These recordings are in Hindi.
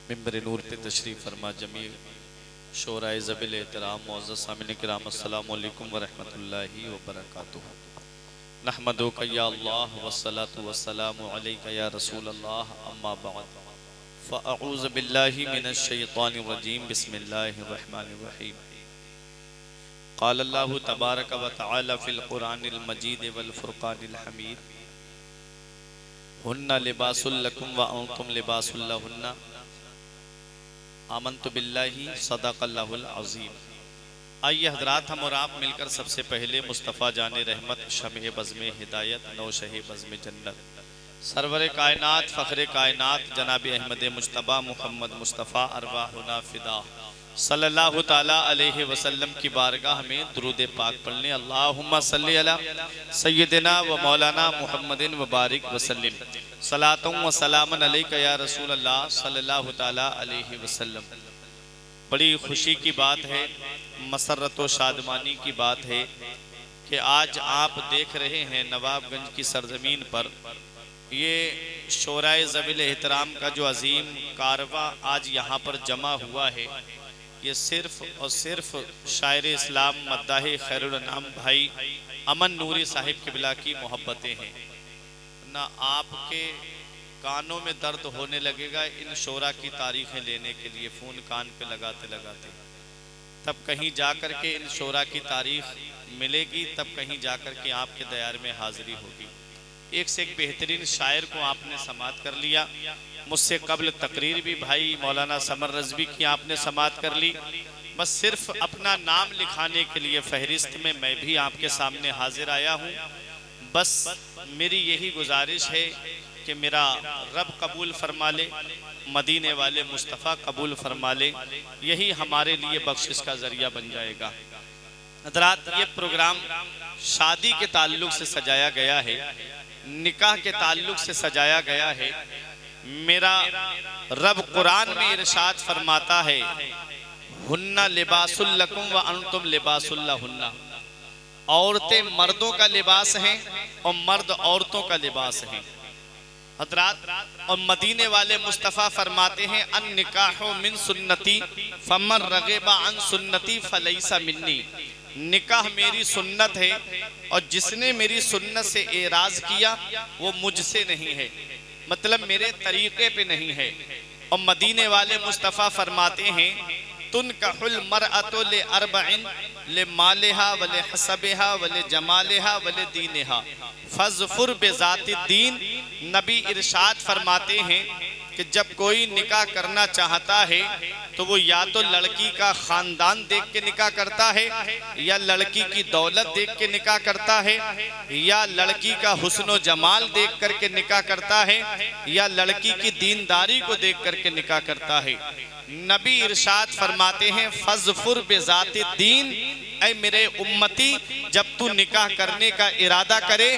मिंबर नूर पे तशरीफ़ फरमा जमी शोराए ज़बिल एहतराम मुअज़्ज़ज़ सामिन किराम अस्सलामु अलैकुम व रहमतुल्लाहि व बरकातुहू। नहमदुका या अल्लाह वस्सलातु वस्सलामु अलैका या रसूल अल्लाह अम्मा बअद फ़अऊज़ु बिल्लाहि मिनश शैतानिर रजीम बिस्मिल्लाहिर रहमानिर रहीम। क़ाल अल्लाहु तबारक व तआला फ़िल क़ुरानिल मजीद वल फ़ुरक़ानिल हमीद हुन्ना लिबासुल लकुम व अंतुम लिबासुल लहुन्ना आमन्तु बिल्लाहि सदक़ल्लाहुल अज़ीम। आइए हज़रात, हम और आप मिलकर सबसे पहले मुस्तफ़ा जाने रहमत शमे बज़्म हिदायत नौशहे बज़्म जन्नत सरवर कायनात फ़ख्र कायनात जनाब अहमद मुज्तबा मोहम्मद मुस्तफ़ा अरवाहुना फ़िदा सल्लल्लाहु ताला अलैहि वसल्लम की बारगाह में दुरूद पाक पढ़ने। अल्लाहुम्मा सल्ली अला सय्यदिना व मौलाना मुहम्मदिन व बारिक वसल्लिम सलातुम व सलामन अलैका या रसूल अल्लाह सल्लल्लाहु ताला अलैहि वसल्लम। बड़ी खुशी की बात है, मसरत व शादमानी की बात है कि आज आप देख रहे हैं नवाबगंज की सरजमीन पर ये शोराए ज़बिल एहतराम का जो अजीम कारवा आज यहाँ पर जमा हुआ है, ये सिर्फ और सिर्फ शायर इस्लाम मद्दाह खैरुल अनाम भाई अमन नूरी साहिब किबला की मोहब्बतें हैं ना। आपके कानों में दर्द होने लगेगा इन शोरा की तारीखें लेने के लिए, फ़ोन कान पे लगाते लगाते। तब कहीं जाकर के इन शोरा की तारीख मिलेगी, तब कहीं जाकर के आपके दयार में हाजिरी होगी। एक से एक बेहतरीन शायर को आपने समात कर लिया। मुझसे कबल तकरीर भी भाई मौलाना समर रज़वी की आपने समात कर ली। बस सिर्फ अपना नाम लिखाने के लिए फहरिस्त में मैं भी आपके सामने हाजिर आया हूँ। बस मेरी यही गुजारिश है कि मेरा रब कबूल फरमा ले, मदीने वाले मुस्तफ़ा कबूल फरमा ले, यही हमारे लिए बख्शिश का ज़रिया बन जाएगा। हज़रात, ये प्रोग्राम शादी के ताल्लुक़ से सजाया गया है, निकाह के ताल्लुक़ से सजाया गया है। मेरा रब कुरान में इरशाद फरमाता है, हुन्ना लिबासुल लकुम व अंतुम लिबासुल लहुन्ना। औरतें मर्दों का लिबास हैं और मर्द औरतों का लिबास हैं। हज़रात, और मदीने वाले मुस्तफ़ा फरमाते हैं, अन निकाहो मिन सुन्नती फमन रग़िबा अन सुन्नती फलैसा मिन्नी। निकाह मेरी सुन्नत है और जिसने मेरी सुन्नत से एराज किया वो मुझसे नहीं है, मतलब मेरे तरीक़े पे नहीं है। और मदीने वाले मुस्तफ़ा फरमाते हैं, तुनकहुल मरअतु ले अर्बइन ले मालिहा वले हसबिहा वले जमालिहा वले दीनिहा फज़फुर बेज़ाति दीन। नबी इरशाद फरमाते हैं कि जब कोई निकाह करना चाहता है तो वो या तो लड़की का ख़ानदान देख के निकाह करता है, या लड़की की दौलत देख के निकाह करता है, या लड़की का हुस्न व जमाल देख करके निकाह करता है, या लड़की की दीनदारी को देख करके निकाह करता है। नबी इरशाद फरमाते हैं, फज़फुर बेज़ाति दीन, ऐ मेरे उम्मती, जब तू निकाह करने का इरादा करे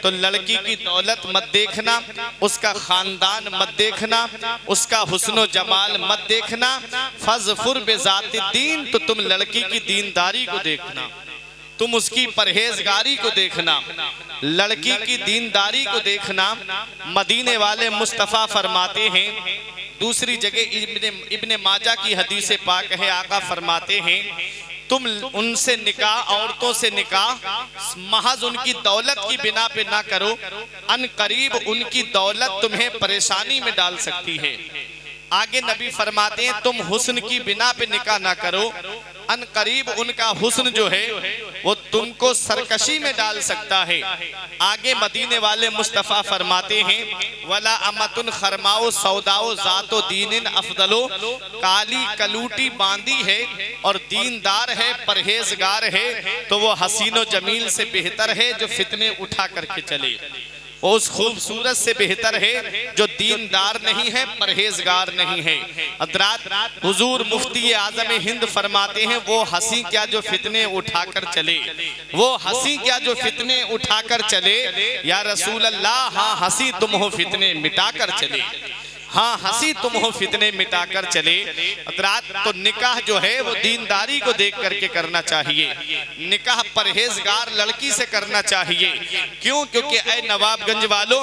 तो लड़की की दौलत मत देखना, उसका खानदान मत देखना, उसका हुस्न जमाल मत देखना। फज़फुर बेज़ाति दीन, तो तुम लड़की की दीनदारी को देखना, तुम उसकी परहेजगारी को देखना, लड़की की दीनदारी को देखना। मदीने वाले मुस्तफ़ा फरमाते हैं, दूसरी जगह इब्ने माजा की हदीस पाक है, आका फरमाते हैं, तुम उनसे निकाह, औरतों से निकाह महज उनकी दौलत की बिना पे ना करो, अन करीब उनकी दौलत तुम्हें परेशानी में डाल सकती है। आगे नबी फरमाते हैं, तुम हुस्न की बिना पे निकाह ना करो, अन करीब उनका हुस्न जो है वो तुमको सरकशी में डाल सकता है। आगे मदीने वाले मुस्तफ़ा फरमाते हैं, वला अमतुन खरमाओ सौदाओ ज़ातो दीनिन अफदलो। काली कलूटी बांधी है और दीनदार है, परहेजगार है, तो वो हसीनो जमील से बेहतर है जो फितने उठा करके चले। उस खूबसूरत से बेहतर है जो दीनदार नहीं है, परहेजगार नहीं है। हज़रात, हुजूर मुफ्ती आज़म हिंद फरमाते हैं, वो हंसी क्या जो फितने उठाकर चले, वो हंसी क्या जो फितने उठाकर चले, या रसूल अल्लाह, हाँ हंसी तुम हो फितने मिटाकर चले। हाँ हंसी तुम हो फितने मिटाकर चले। हजरात तो निकाह जो है वो दीनदारी को देख करके करना चाहिए, निकाह परहेजगार लड़की से करना चाहिए। क्यों? क्योंकि ऐ नवाबगंज वालों,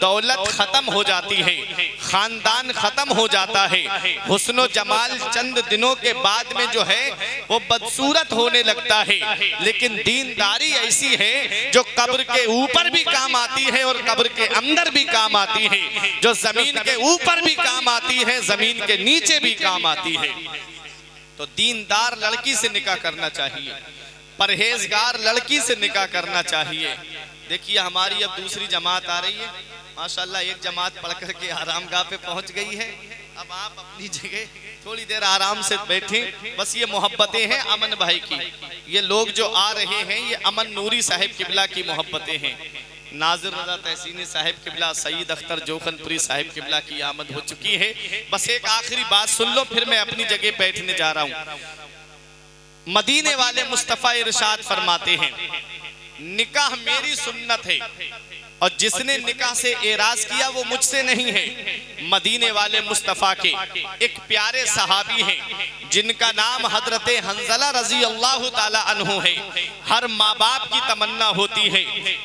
दौलत खत्म हो जाती है, खानदान खत्म हो जाता है, हुस्नो जमाल चंद दिनों के बाद में जो है वो बदसूरत होने लगता है। लेकिन दीनदारी ऐसी है जो कब्र के ऊपर भी काम आती है और कब्र के अंदर भी काम आती है, जो जमीन के ऊपर भी काम आती है, जमीन के नीचे भी काम आती है। तो दीनदार लड़की से निकाह करना चाहिए, परहेजगार लड़की से निकाह करना चाहिए। देखिए हमारी अब दूसरी जमात आ रही है, माशाल्लाह एक जमात पढ़ करके आरामगाह पे पहुंच गई है। अब आप अपनी जगह थोड़ी देर आराम से बैठें। बस ये मोहब्बतें हैं अमन भाई की, ये लोग जो आ रहे हैं ये अमन नूरी साहिब किबला की मोहब्बतें हैं। नाजिर रज़ा तहसीनी साहिब किबला, सईद अख्तर जोखनपुरी साहिब किबला की आमद हो चुकी है। बस एक आखिरी बात सुन लो, फिर मैं अपनी जगह बैठने जा रहा हूँ। मदीने वाले मुस्तफ़ा इरशाद फरमाते हैं, निकाह मेरी सुन्नत है और जिसने निकाह से एराज किया वो मुझसे नहीं है। मदीने वाले मुस्तफ़ा के एक प्यारे सहाबी हैं जिनका नाम हजरत हंजला रजी अल्लाह ताला अन्हु है। हर माँ बाप की तमन्ना होती है,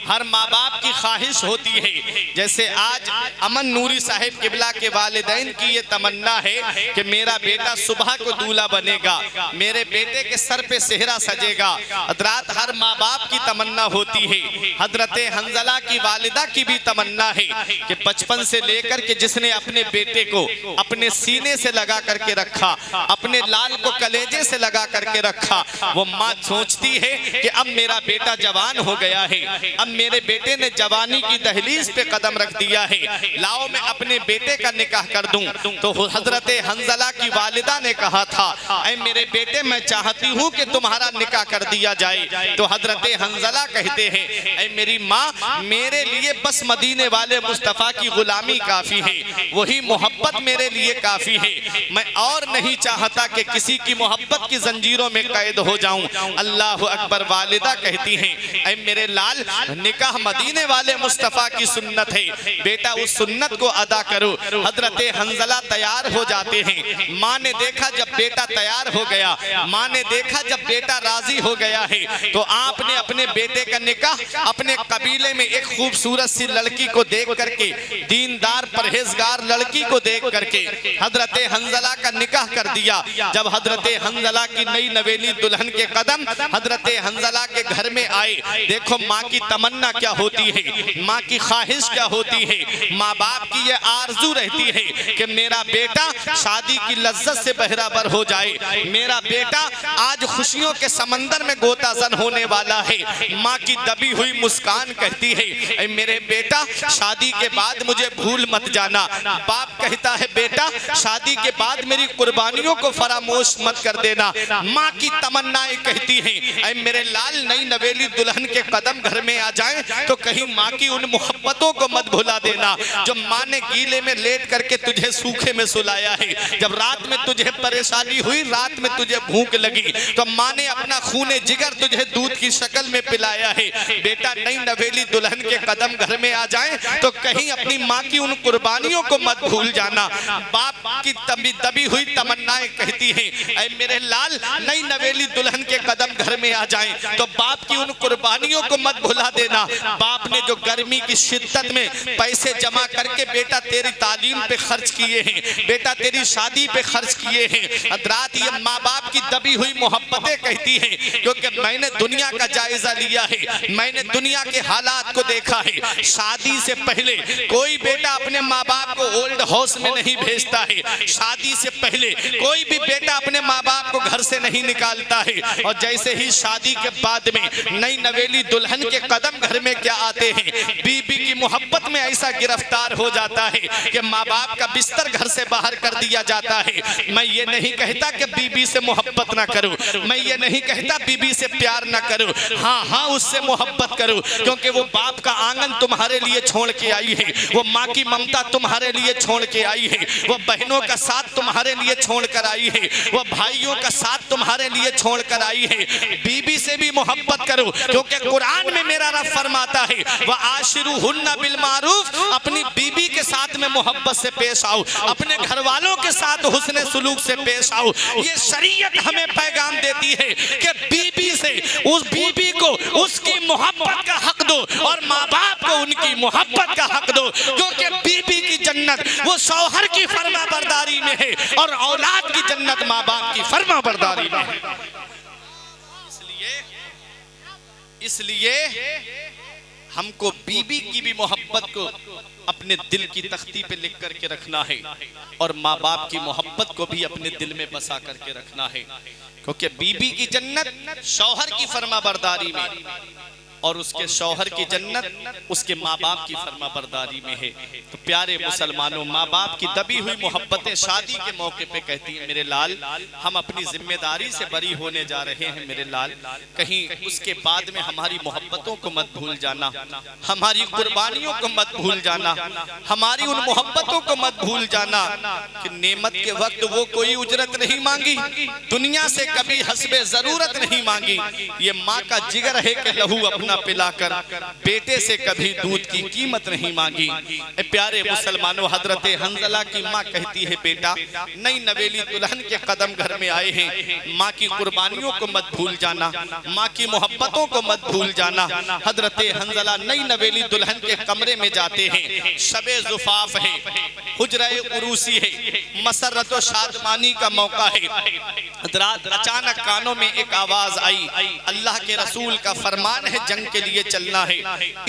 हर माँ बाप की ख्वाहिश होती है। जैसे आज अमन नूरी साहिब किबला के वालिदैन की ये तमन्ना है कि मेरा बेटा सुबह को दूल्हा बनेगा, मेरे बेटे के सर पे सेहरा सजेगा। हजरात हर माँ बाप की तमन्ना होती है। हजरत हंजला की वालिदा की भी तमन्ना है कि बचपन से लेकर के जिसने अपने बेटे को अपने सीने से लगा करके रखा, अपने लाल को कलेजे से लगा करके रखा, वो माँ सोचती है कि अब मेरा बेटा जवान हो गया है, अब मेरे बेटे ने जवानी की दहलीज पे कदम रख दिया है, लाओ मैं अपने बेटे का निकाह कर दूं। तो हजरत हंजला की वालिदा ने कहा था, ऐ मेरे बेटे मैं चाहती हूँ कि तुम्हारा निकाह कर दिया जाए। तो हजरत हंजला कहते हैं, ऐ मेरी माँ मेरे लिए बस मदीने वाले मुस्तफ़ा की गुलामी काफी है, वही मोहब्बत मेरे लिए काफी है, मैं और नहीं चाहता कि किसी की मोहब्बत की जंजीरों में कैद हो जाऊं। अल्लाह अकबर। वालिदा कहती हैं, ऐ मेरे लाल निकाह मदीने वाले मुस्तफ़ा की सुन्नत है, बेटा उस सुन्नत को अदा करो। हजरत हंजला तैयार हो जाते हैं। माँ ने देखा जब बेटा तैयार हो गया, माँ ने देखा जब बेटा राजी हो गया है, तो आपने अपने बेटे का निकाह अपने कबीले में एक खूबसूरत सी लड़की को देख करके, दीनदार परहेजगार लड़की को देख करके हजरत हंजला का निकाह कर दिया। जब हजरत हंजला की नई नवेली दुल्हन के कदम हजरत हंजला के घर में आए, देखो माँ की तमन्ना क्या होती है, माँ की ख्वाहिश क्या होती है। माँ बाप की ये आरजू रहती है कि मेरा बेटा शादी की लज्जत से बहराबर हो जाए, मेरा बेटा आज खुशियों के समंदर में गोताजन होने वाला है। माँ की दबी हुई मुस्कान कहती है, ऐ मेरे बेटा शादी के बाद मुझे भूल मत जाना। बाप कहता है, बेटा शादी के बाद मेरी कुर्बानियों को फरामोश मत कर देना। माँ की तमन्नाएं कहती हैं, ऐ मेरे लाल नई नवेली दुल्हन के कदम घर में आ जाएं तो कहीं माँ की उन मोहब्बतों को मत भुला देना जो माँ ने गीले में लेट करके तुझे सूखे में सुलाया है। जब रात में तुझे परेशानी हुई, रात में तुझे भूख लगी, तो माँ ने अपना खूने जिगर तुझे दूध की शक्ल में पिलाया है। बेटा नई नवेली दुल्हन के कदम घर में आ जाएं तो कहीं अपनी माँ की उन कुर्बानियों को मत भूल जाना। बाप की दबी हुई तमन्नाएं कहती हैं, ऐ मेरे लाल नई नवेली दुल्हन के कदम घर में आ जाएं तो बाप की उन कुर्बानियों को मत भुला देना। बाप ने जो गर्मी की शिद्दत में पैसे जमा करके बेटा तेरी तालीम पे खर्च किए हैं, बेटा तेरी शादी पे खर्च किए हैं, रात ये माँ बाप की दबी हुई मोहब्बतें कहती हैं, क्योंकि मैंने दुनिया का जायजा लिया है, मैंने दुनिया के हालात को देखा है। शादी से पहले कोई बेटा अपने माँ बाप को ओल्ड हाउस में नहीं भेजता है, शादी से पहले कोई भी बेटा अपने माँ बाप को घर से नहीं निकालता है। और जैसे ही शादी के बाद में नई नवेली दुल्हन के कदम घर में क्या आते हैं, बीबी की मोहब्बत में ऐसा गिरफ्तार हो जाता है कि माँ बाप का बिस्तर घर से बाहर कर दिया जाता है। मैं ये नहीं कहता कि बीबी से मोहब्बत ना करो, मैं ये नहीं कहता बीबी से प्यार ना करो, हाँ हाँ उससे मोहब्बत करो, क्योंकि वो बाप का आंगन तुम्हारे लिए छोड़ के आई है, वो माँ की ममता तुम्हारे लिए छोड़ के आई है, वो बहनों का साथ तुम्हारे लिए छोड़ कर आई है, वो भाइयों का साथ तुम्हारे लिए छोड़ कर आई है। बीबी से भी मोहब्बत करो, क्योंकि कुरान में मेरा रब फरमाता है वह आशिरुहुन्ना बिल मारूफ, अपनी बीबी के साथ में मोहब्बत से पेश आओ, अपने घर वालों के साथ हुस्न सुलूक से पेश आओ। ये शरीयत हमें पैगाम देती है कि बीबी से उस बीबी को उसकी मोहब्बत का हक दो और माँ बाप को उनकी मोहब्बत का हक दो, क्योंकि बीबी की जन्नत वो शौहर की फरमाबरदारी में है और औलाद की जन्नत माँ बाप की फरमाबरदारी में है। इसलिए हमको बीबी की भी मोहब्बत को अपने दिल की तख्ती पे लिख करके रखना है और माँ बाप की मोहब्बत को भी अपने दिल में बसा करके रखना है, क्योंकि बीबी की जन्नत शौहर की फरमाबरदारी में और उसके शौहर की जन्नत उसके माँ बाप की फरमाबरदारी में है। तो प्यारे मुसलमानों, माँ बाप की दबी हुई मोहब्बतें शादी के मौके पे कहती हैं मेरे लाल हम अपनी जिम्मेदारी से बरी होने जा रहे हैं मेरे लाल, कहीं उसके बाद में हमारी मोहब्बतों को मत भूल जाना, हमारी कुर्बानियों को मत भूल जाना, हमारी उन मोहब्बतों को मत भूल जाना कि नेमत के वक्त वो कोई उजरत नहीं मांगी, दुनिया से कभी हस्बे जरूरत नहीं मांगी। ये माँ का जिगर है कि लहू अपना पिलाकर बेटे से कभी दूध की कीमत नहीं मांगी। प्यारे मुसलमानों, हजरत हंजला की माँ कहती है बेटा नई नवेली दुल्हन के कदम घर में आए हैं, माँ की कुर्बानियों को मत भूल जाना, माँ की मोहब्बतों को मत भूल जाना। हजरत हंजला नई नवेली दुल्हन के कमरे में जाते हैं, शबे जुफाफ है, हुजरे उरूसी है, मसरत और शादमानी का मौका है। रात अचानक कानों में एक आवाज आई, अल्लाह के रसूल का फरमान है जंग के लिए चलना है।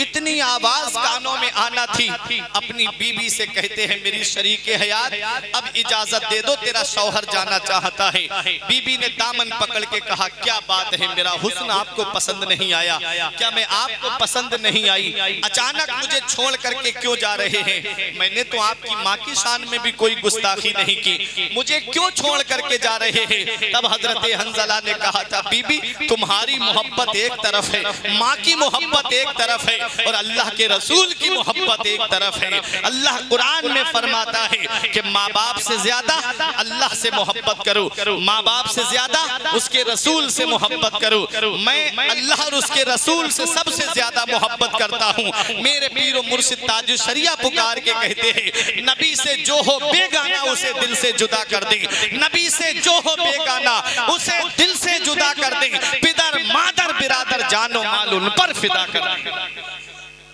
इतनी आवाज कानों में आना थी, अपनी बीबी से कहते हैं मेरी शरीके हयात अब इजाजत दे दो, तेरा शौहर जाना चाहता है। बीबी ने दामन पकड़ के कहा क्या बात है, मेरा हुस्न आपको पसंद नहीं आया क्या, मैं आपको पसंद नहीं आई, अचानक मुझे छोड़ करके क्यों जा रहे हैं? मैंने तो आपकी माँ की शान में भी कोई गुस्ताखी नहीं की, मुझे क्यों छोड़ करके जा रहे हैं? तब हजरत हंजला ने कहा था बीबी तुम्हारी मोहब्बत एक तरफ है, माँ की मोहब्बत एक तरफ है और अल्लाह के रसूल की मोहब्बत एक तरफ है। अल्लाह कुरान में फरमाता है कि माँ बाप से ज्यादा अल्लाह से मोहब्बत करो, माँ बाप से ज्यादा उसके रसूल से मोहब्बत करो। मैं अल्लाह और उसके रसूल से सबसे ज्यादा मोहब्बत करता हूँ। मेरे पीर मुर्शिद ताज शरिया पुकार के कहते हैं नबी से जो हो बेगाना उसे दिल से जुदा कर दे, नबी से जो हो बेगाना उसे दिल से जुदा कर दे, पिदर मादर बिरादर जानो माल उन पर फिदा कर दे,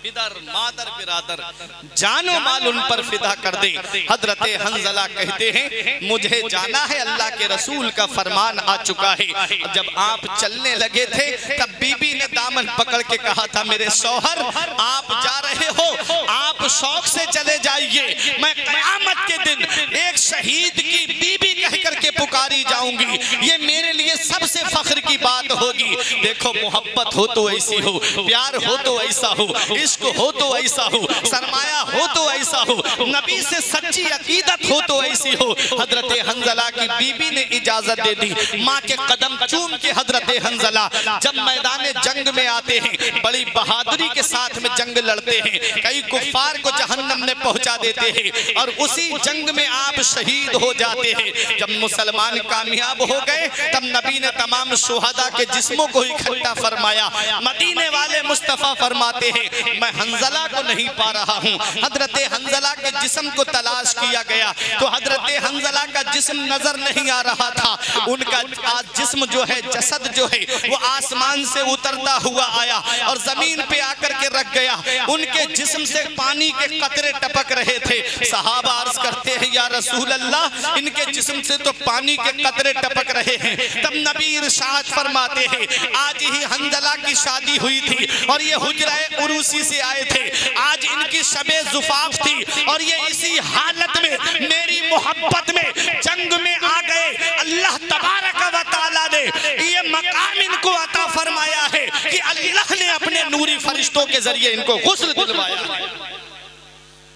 पिदर मादर बिरादर जानो माल उन पर फिदा कर दे। हजरत हंजला कहते हैं मुझे जाना है, अल्लाह के रसूल का फरमान आ चुका है। जब आप चलने लगे थे तब बीबी ने दामन पकड़ के कहा था मेरे शौहर आप जा रहे हो, आप शौक से चले जाइए, मैं क़यामत के दिन एक शहीद की बीबी कह करके पुकारी जाऊंगी, ये मेरे लिए सबसे फख्र की बात होगी। देखो मोहब्बत हो तो ऐसी हो, प्यार हो तो ऐसा हो, इश्क हो तो ऐसा हो, सरमाया हो तो ऐसा हो, नबी से सच्ची अकीदत हो तो ऐसी हो। हजरत हंजला की बीबी ने इजाजत दे दी, माँ के कदम चूम के हजरत हंजला जब मैदान जंग में आते हैं बड़ी बहादुरी के साथ में जंग लड़ते हैं, कई कुफ्फार को जहन्नम में पहुंचा देते हैं और उसी जंग में आप शहीद हो जाते हैं। जब मुसलमान कामयाब हो गए तब नबी ने तमाम शुहदा के जिस्मों को इकट्ठा फरमाया। मदीने वाले मुस्तफा फरमाते हैं मैं हंजला को नहीं पा रहा हूँ। हजरत हंजला के जिस्म को तलाश किया गया तो हजरत हंजला का जिस्म नजर नहीं आ रहा था, उनका जिस्म जो है जसद जो है वो आसमान से उतरता हुआ आया और जमीन पे आकर के रख गया। उनके जिस्म से पानी के कतरे टपक रहे थे। सहाबा अर्ज करते हैं या रसूल अल्लाह इनके जिस्म से तो पानी के कतरे टपक रहे हैं। तब नबी इरशाद फरमाते हैं आज ही हंजला की शादी हुई थी और ये हुजरा उरूसी से आए थे, आज इनकी शबे जुफाफ थी और ये इसी हालत में मेरी मोहब्बत में जंग में आ गए। अल्लाह तबारक व तआला ने ये मकाम इनको अता फरमाया है कि अल्लाह ने अपने नूरी फरिश्तों के जरिए इनको गुस्ल दिलवाया है।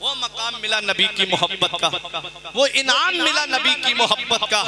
वो मकाम मिला नबी की मोहब्बत का, वो इनाम मिला नबी की मोहब्बत का।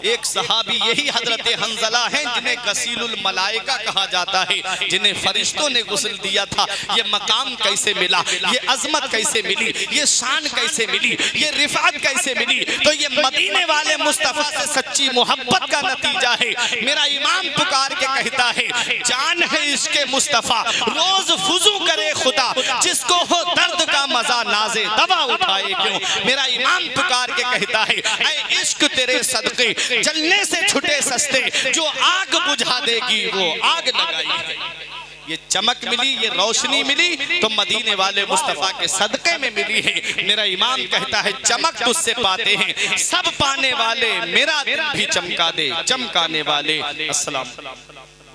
एक सहाबी यही हजरत हंजला हैं जिन्हें गसीलुल मलाइका कहा जाता है, जिन्हें फरिश्तों ने गुस्ल दिया था। ये मकाम कैसे मिला, ये अजमत कैसे मिली, ये शान कैसे मिली, ये रिफात कैसे मिली? तो ये मदीने वाले मुस्तफा से सच्ची मोहब्बत का नतीजा है। मेरा इमाम पुकार के कहता है, जान है इसके मुस्तफा रोज फुजू करे खुदा, जिसको हो दर्द का मजा नाजे दवा उठाए क्यों। मेरा इमाम पुकार के कहता है, ऐ इश्क तेरे सदके जलने से छुटे सस्ते, जो आग बुझा देगी वो आग लगाई है। ये चमक मिली, ये रोशनी मिली तो मदीने वाले मुस्तफा के सदके में मिली है। मेरा इमाम कहता है, चमक तुझसे पाते हैं सब पाने वाले, मेरा दिल भी चमका दे चमकाने वाले। अस्सलाम।